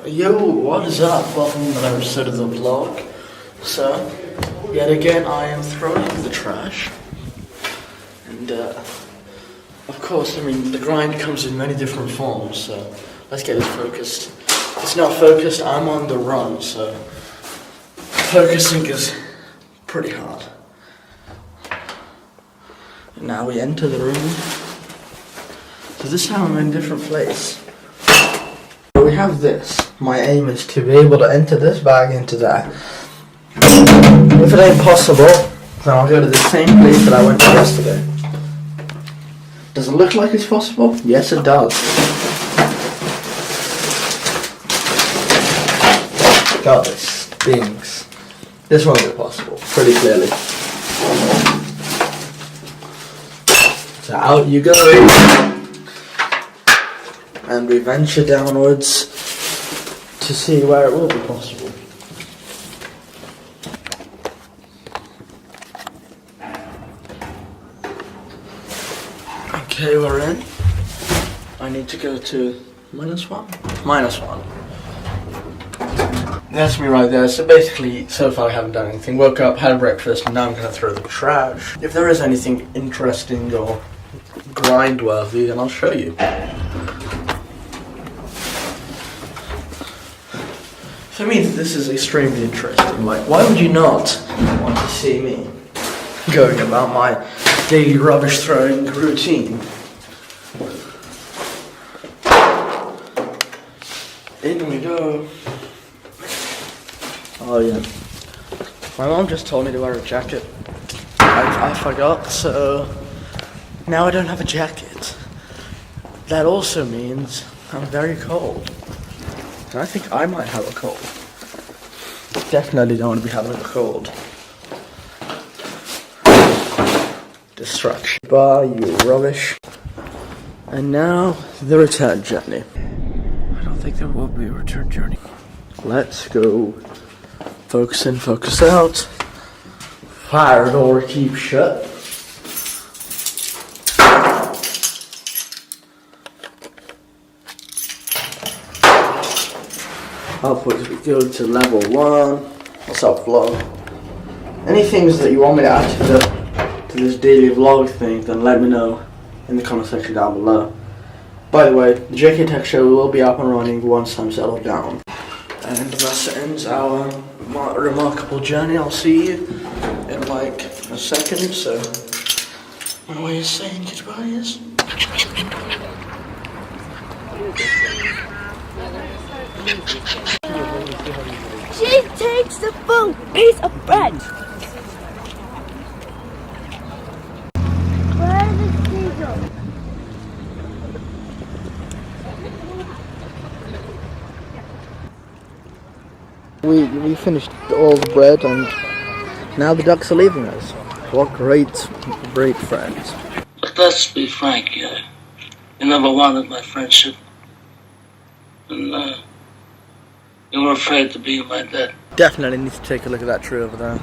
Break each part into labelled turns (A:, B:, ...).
A: Yo, what is up? Welcome to another episode of the vlog. So, yet again I am throwing the trash. And of course, I mean, the grind comes in many different forms, so let's get this focused. If it's not focused, I'm on the run, so focusing is pretty hard. And now we enter the room. So this time I'm in a different place. We have this. My aim is to be able to enter this bag into that. If it ain't possible, then I'll go to the same place that I went to yesterday. Does it look like it's possible? Yes, it does. Got this. Things. This won't be possible, pretty clearly. So out you go. And we venture downwards to see where it will be possible. Okay, we're in. I need to go to -1? -1. That's me right there. So basically, so far I haven't done anything. Woke up, had breakfast, and now I'm going to throw the trash. If there is anything interesting or grind-worthy, then I'll show you. For me, this is extremely interesting. Like, why would you not want to see me going about my daily rubbish throwing routine? In we go. Oh yeah. My mom just told me to wear a jacket. I forgot, so now I don't have a jacket. That also means I'm very cold. I think I might have a cold. Definitely don't want to be having a cold. Destruction. Bye, you rubbish. And now, the return journey. I don't think there will be a return journey. Let's go. Focus in, focus out. Fire door keep shut. Upwards we go to level 1. What's up, vlog? Any things that you want me to add to this daily vlog thing, then let me know in the comment section down below. By the way, the AKAJK show will be up and running once I'm settled down. And thus ends our remarkable journey. I'll see you in like a second, so my way of saying goodbye is...
B: She takes the full piece of bread. Where is the seagull?
A: We finished all the bread and now the ducks are leaving us. What great friends.
C: But let's be frank here. You never wanted my friendship. And you were afraid to be my dad.
A: Definitely need to take a look at that tree over there.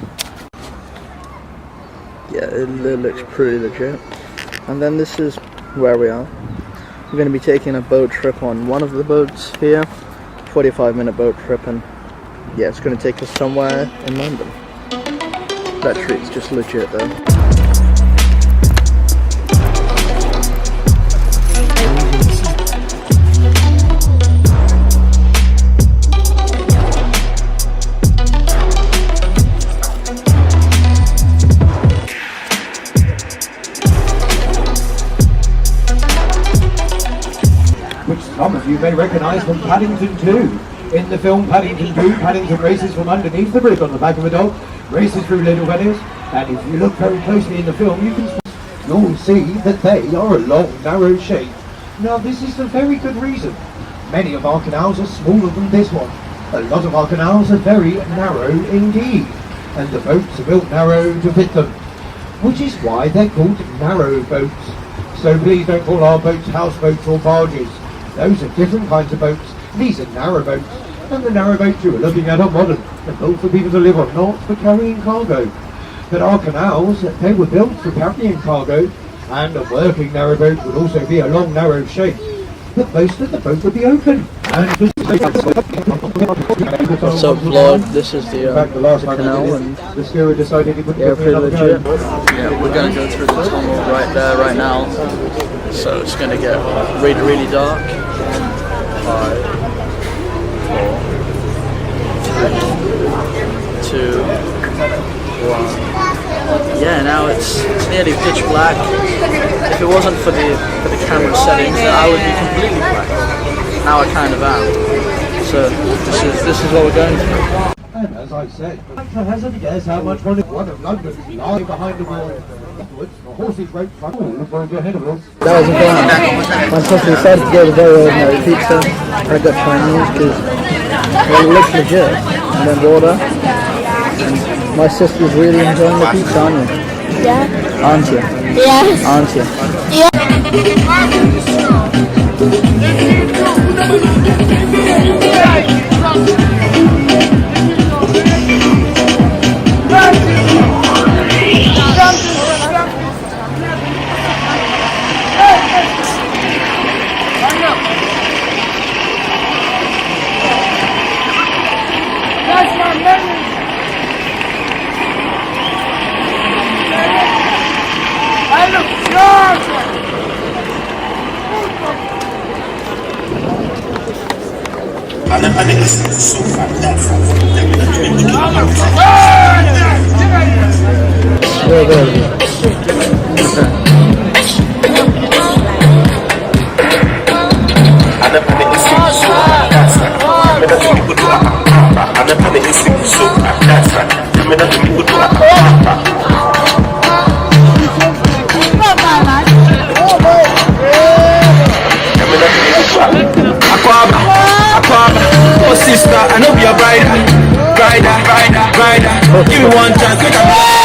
A: Yeah, it looks pretty legit. And then this is where we are. We're going to be taking a boat trip on one of the boats here. 45-minute boat trip, and yeah, it's going to take us somewhere in London. That tree's just legit though.
D: Which some of you may recognise from Paddington 2. In the film Paddington 2, Paddington races from underneath the bridge on the back of a dog, races through Little Venice, and if you look very closely in the film, you'll see that they are a long, narrow shape. Now this is for very good reason. Many of our canals are smaller than this one. A lot of our canals are very narrow indeed, and the boats are built narrow to fit them, which is why they're called narrow boats. So please don't call our boats houseboats or barges. Those are different kinds of boats. These are narrow boats, and the narrow boats you are looking at are modern, and built for people to live on, not for carrying cargo. But our canals, they were built for carrying cargo, And a working narrowboat would also be a long narrow shape, but most of the boat would be open.
A: So vlog, this is the
D: last
A: canal, and
D: the steward decided he wouldn't
A: yeah,
D: give me
A: pretty
D: another
A: legit.
D: go.
A: Yeah, we're gonna go through the tunnel right there, right now. So it's gonna get really, really dark. 5, 4, 3, 2, 1. Yeah, now it's nearly pitch black. If it wasn't for the camera settings, then I would be completely black. Now I kind of am. So this is what we're going through.
D: And as I said, to hazard a guess how much one of London's lying behind the wall. Afterwards, the horses rode front ahead of us.
A: That was a plan. My sister decided to get a very ordinary pizza. I got Chinese because it looks legit. And then water. And my sister's really enjoying the pizza, aren't you?
B: Yeah.
A: Aren't you?
B: Yes.
A: Aren't you?
E: Oh sister, I know be a brider. Give me one chance.